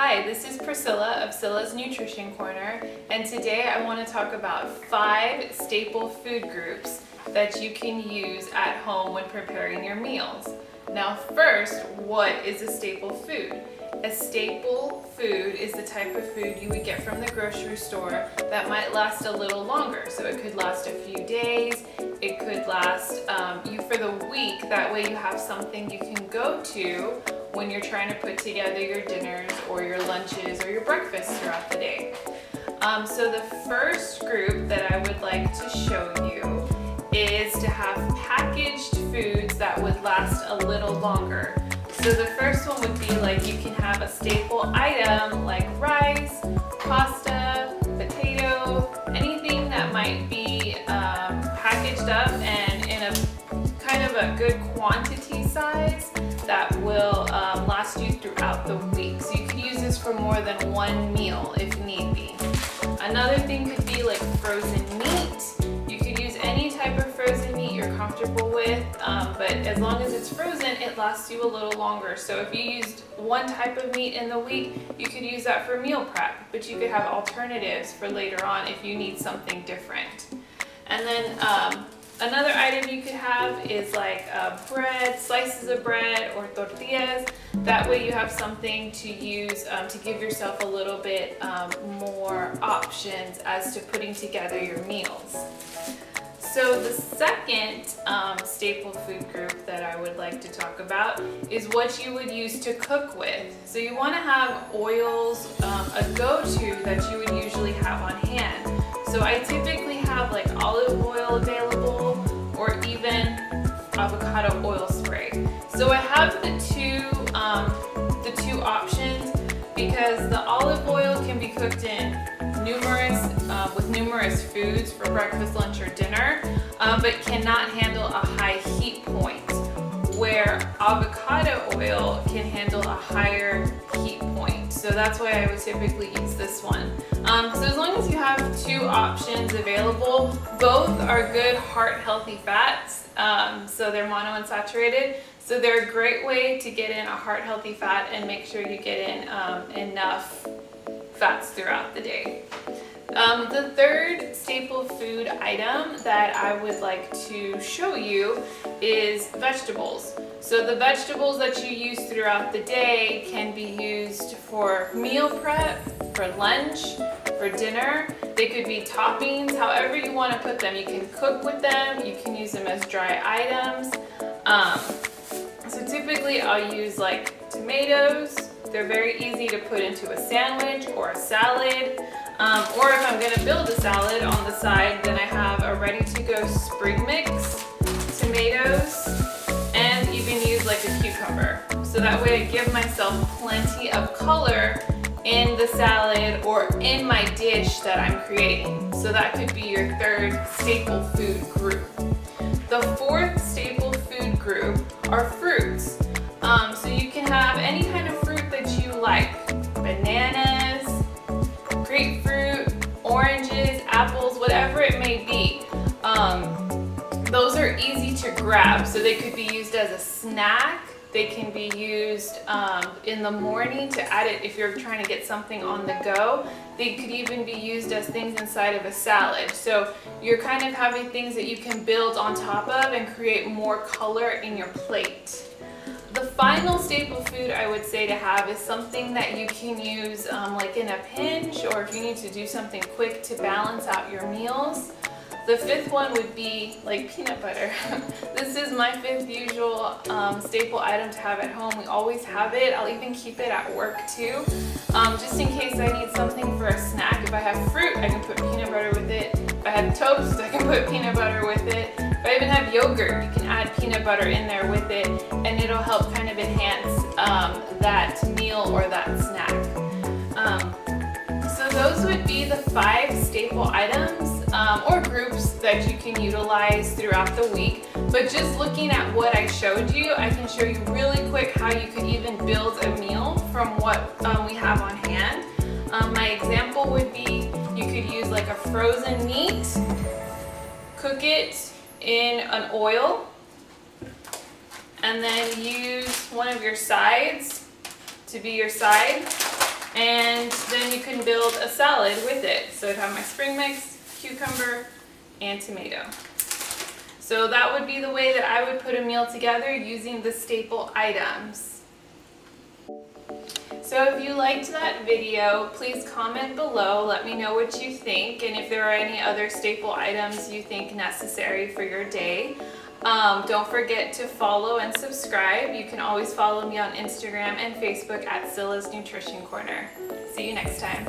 Hi, this is Priscilla of Scylla's Nutrition Corner, and today I want to talk about 5 staple food groups that you can use at home when preparing your meals. Now first, what is a staple food? A staple food is the type of food you would get from the grocery store that might last a little longer. So it could last a few days, it could last you for the week. That way you have something you can go to when you're trying to put together your dinners or your lunches or your breakfasts throughout the day. So the first group that I would like to show you is to have packaged foods that would last a little longer. So the first one would be like you can have a staple item like rice, pasta, potato, anything that might be packaged up and in a kind of a good quantity size that will last you throughout the week. So you could use this for more than one meal if need be. Another thing could be like frozen meat. You could use any type of frozen meat you're comfortable with, but as long as it's frozen, it lasts you a little longer. So if you used one type of meat in the week, you could use that for meal prep, but you could have alternatives for later on if you need something different. And then another item you could have is like bread, slices of bread or tortillas. That way you have something to use to give yourself a little bit more options as to putting together your meals. So the second staple food group that I would like to talk about is what you would use to cook with. So you want to have oils, a go-to that you would usually have on hand. So I typically have like olive oil available or even avocado oil spray. So I have the two options because the olive oil can be cooked in with numerous foods for breakfast, lunch, or dinner, but cannot handle a high heat point, where avocado oil can handle a higher heat point. So that's why I would typically use this one. So as long as you have 2 options available, both are good heart-healthy fats. So they're monounsaturated. So they're a great way to get in a heart-healthy fat and make sure you get in enough fats throughout the day. The third staple food item that I would like to show you is vegetables. So the vegetables that you use throughout the day can be used for meal prep, for lunch, for dinner. They could be toppings, however you want to put them. You can cook with them, you can use them as dry items. So typically I'll use like tomatoes. They're very easy to put into a sandwich or a salad. Or if I'm going to build a salad on the side, then I have a ready-to-go spring mix, tomatoes, and even use like a cucumber. So that way I give myself plenty of color in the salad or in my dish that I'm creating. So that could be your third staple food group. The fourth staple food group are fruits. So you can have any kind of fruit that you like. Bananas, grapefruit, oranges, apples, whatever it may be. Those are easy to grab. So they could be used as a snack. They can be used in the morning to add it if you're trying to get something on the go. They could even be used as things inside of a salad. So you're kind of having things that you can build on top of and create more color in your plate. The final staple food I would say to have is something that you can use like in a pinch, or if you need to do something quick to balance out your meals. The fifth one would be like peanut butter. This is my 5th usual staple item to have at home. We always have it. I'll even keep it at work too, just in case I need something for a snack. If I have fruit, I can put peanut butter with it. If I have toast, I can put peanut butter with it. If I even have yogurt, you can add peanut butter in there with it, and it'll help kind of enhance that meal or that snack. So those would be the 5 staple items or groups that you can utilize throughout the week. But just looking at what I showed you, I can show you really quick how you could even build a meal from what we have on hand. My example would be you could use like a frozen meat, cook it in an oil, and then use one of your sides to be your side. And then you can build a salad with it. So I'd have my spring mix, cucumber, and tomato. So that would be the way that I would put a meal together using the staple items. So if you liked that video, please comment below, let me know what you think, and if there are any other staple items you think necessary for your day. Don't forget to follow and subscribe. You can always follow me on Instagram and Facebook at Scylla's Nutrition Corner. See you next time.